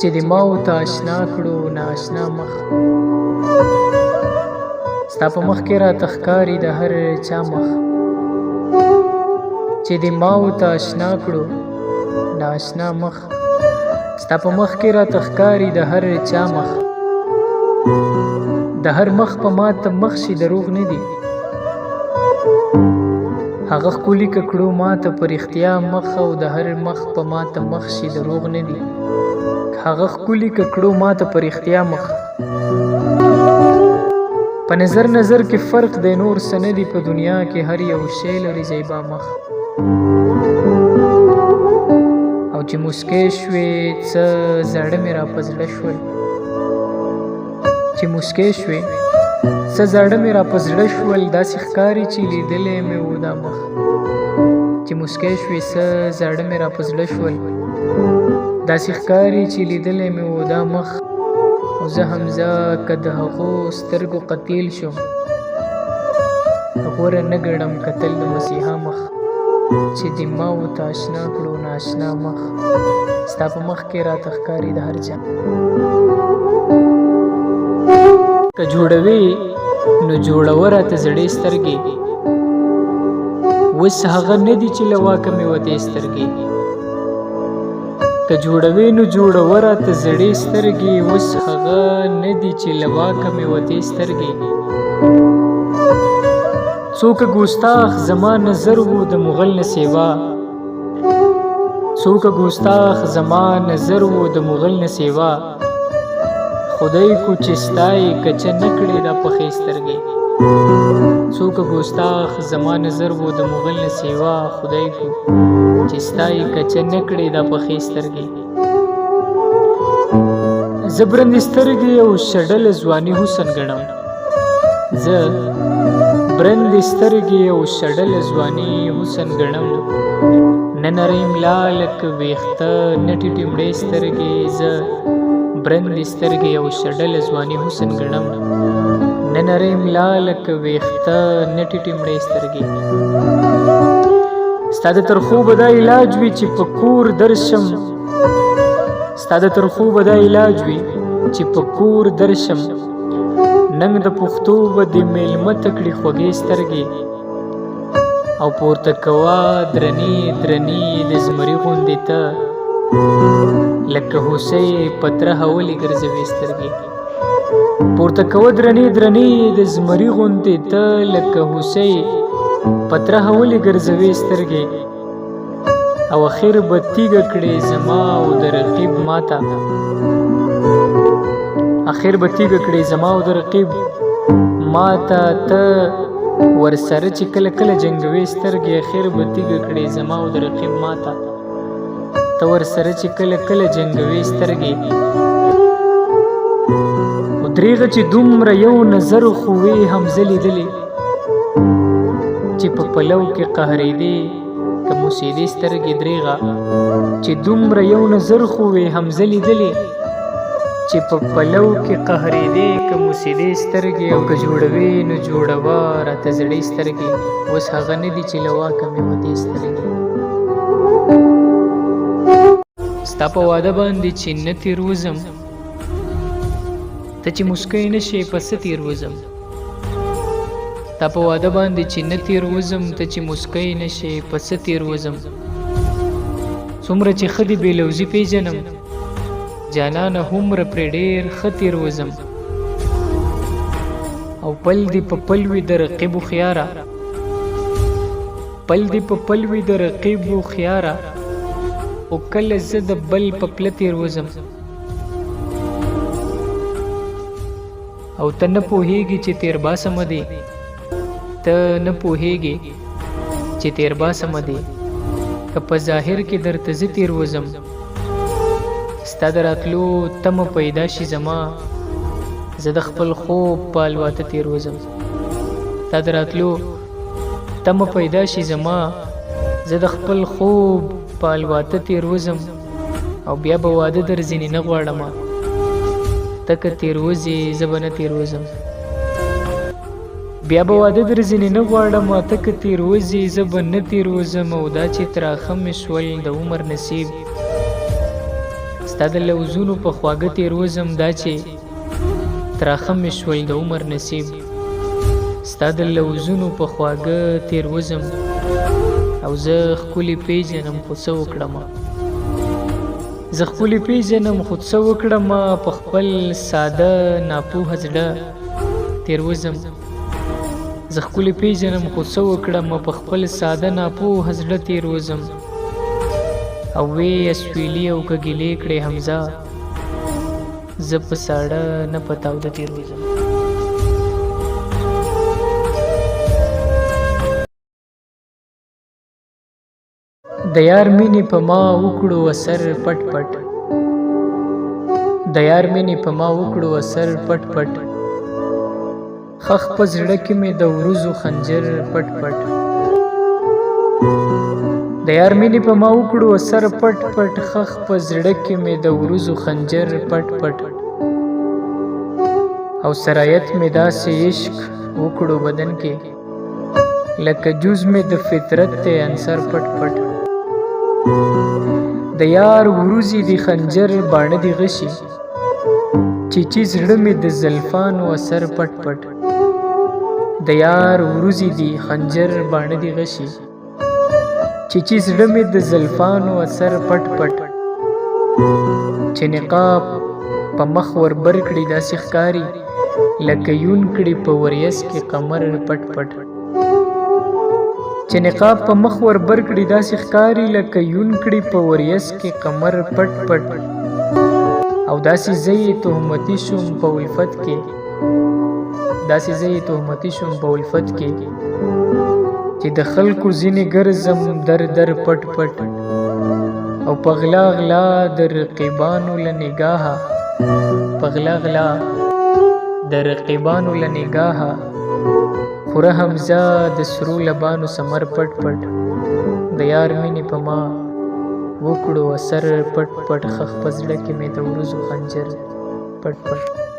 چې د ما او ته اشنا کړو نااشنا مخ. ستا په مخ کې راته ښکاري د هر چا مخ، چې د ما او ته اشنا کړو نااشنا مخ. ستا په مخ کې راته ښکاري د هر چا مخ، د هر مخ په ماته مخ شي دروغ نه دي. هغه ښکلي که کړو ماته په رښتیا مخ، او د هر مخ په ماته مخ شي دروغ نه دي. هغه ښکلي که کړو ماته په رښتیا مخ. په نظر کې فرق دی نور څه نه دي په دنیا کې، هر یو شی لري زیبا مخ. او چې مسکۍ شوې څه زړه مې را په زړه شول، چې مسکۍ شوې څه زړه مې را په زړه شول، داسې ښکاري چې لیدلی مې و دا مخ. چې مسکۍ شوې څه زړه مې را په زړه شول، داسې ښکاري چې لیدلی مې و دا مخ. او زه حمزه که د هغو سترګو قتیل شم، غوره نه ګڼم کتل د مسیحا مخ. چې د ما و ته اشنا کړو نااشنا مخ، ستا په مخ کې راته ښکاري د هر چا. که جوړوي نو جوړوه راته زړې سترګې، اوس هغه نه دي چې له واکه مې وتې سترګې. که جوړوي نو جوړوه راته زړې سترګې، اوس هغه نه دي چې له واکه مې وتې سترګې. څوک ګستاخ زما نظر و د مغل نه سیوا، څوک ګستاخ زما نظر و د مغل نه سیوا. خدای کو چې ستای کچه نه کړې دا پخې سترګې. څوک ګستاخ زما نظر و د مغل نه سیوا، خدای کو چې ستای کچه نه کړې دا پخې سترګې. زه برندې سترګې او شډل ځواني حسن ګڼم، زه برندې سترګې او شډل ځواني حسن ګڼم. نه نرۍ ملا لکه ویښته نه ټیټې مړې سترګې، زه برندې سترګې او شډل ځواني حسن ګڼم. نه نرۍ ملا لکه ویښته نه ټیټې مړې سترګې. ستا د ترخو به دا علاج وي چې په کور درشم، ستا د ترخو به دا علاج وي چې په کور درشم. ننګ د پښتو به د میلمه ته کړي خوږې سترګې. او پورته کوه درنې درنې د زمري غوندې ته، لکه هوسۍ په ترهه ولې ګرځوې سترګې. پورته کوه درنې درنې د زمري غوندې ته، لکه هوسۍ په ترهه ولې ګرځوې سترګې. او اخر به تیږه کړې زما او د رقیب ماته، اخر به تیږه کړې زما او د رقیب ماته. ته ورسره چې کله کله جنګوې سترګې، اخر به تیږه کړې زما او د رقیب ماته. ته ورسره چې کله کله جنګوې سترګې. او دریغه چې دومره یو نظر خو وې هم زه لیدلې، چې په پلو کې قهرېدې که موسېدې سترګې. دریغه چې دومره یو نظر خو وې هم زه لیدلې، چې په پلو کې قهرېدې که موسېدې سترګې. او که جوړوي نو جوړوه راته زړې سترګې، اوس هغه نه دي چې له واکه مې وتې سترګې. ستا په واده باندې چې نه تېروځم، ته چې مسکی نه شې په څه تېروځم. ستا په واده باندې چې نه تېروځم، ته چې مسکی نه شې په څه تېروځم. څومره چې ښه دې بې لوظي پېژنم، جانانه هومره پرې ډېر ښه تېروځم. او پل دې په پل وي د رقیب هوښیاره، پل دې په پل وي د رقیب هوښیاره. او کله زه د بل په پله تېروځم، او ته نه پوهېږې چې تېر باسمه دې، ته نه پوهېږې چې تېر باسمه دې. که په ظاهر کې درته زه تېروځم، ستا د راتلو تمه پیدا شي زما، زه د خپل خوب په الواته تېروځم. ستا د راتلو تمه پیدا شي زما، زه د خپل خوب په الواته تېروځم. او بیا به واده در ځینې نه غواړم، ته که تېروځې زه به نه تېروځم. بیا به واده در ځینې نه غواړم، ته که تېروځې زه به نه تېروځم. او دا چې تراخه مې شول د عمر نصیب، ستا د لوزونو په خواږه تیروزم دا چې تراخه مې شول د عمر نصیب ستا د لوزونو په خواږه تیروزم او زه ښکلې پیژنم خو څه وکړمه زه ښکلې پیژنم خو څه وکړمه په خپل ساده ناپوهه زړه تیروزم زه ښکلې پیژنم خو څه وکړمه په خپل ساده ناپوهه زړه تیروزم او وې اسویلي او که ګیلې کړې حمزه زه په ساړه نه په تاوده تیروزم د یار مینې په ما وکړو اثر پټ پټ د یار مینې په ما وکړو اثر پټ پټ خخ په زړه کې مې د وروزو خنجر پټ پټ د یار مینې په ما وکړو اثر پټ پټ خخ په زړه کې مې د وروزو خنجر پټ پټ او سرایت مې داسې عشق وکړو بدن کې لکه جز مې د فطرت ته عنصر پټ پټ د یار وروزی دی خنجر باڼه دی غشي چیچی زړه مې د زلفانو اثر پټ پټ د یار وروزی دی خنجر باڼه دی غشي چیچی زړه مې د زلفانو اثر پټ پټ چې نقاب په مخ ور بر کړي داسې ښکاري لکه یون کړي په وریځ کې قمر پټ پټ چې نقاب په مخ ور بر کړي داسې ښکاري لکه یون کړي په وریځ کې قمر پټ پټ او داسې زه یې تهمتي شوم په الفت کې داسې زه یې تهمتي شوم په الفت کې چې د خلکو ځینې ګرځم در در پټ پټ او په غلا غلا د رقیبانو له نګاهه په غلا غلا د رقیبانو له نګاهه خوره حمزه د سرو لبانو سمر پټ پټ د یار مینې په ما وکړو اثر پټ پټ خخ په زړه کې مې د وروزو خنجر پټ پټ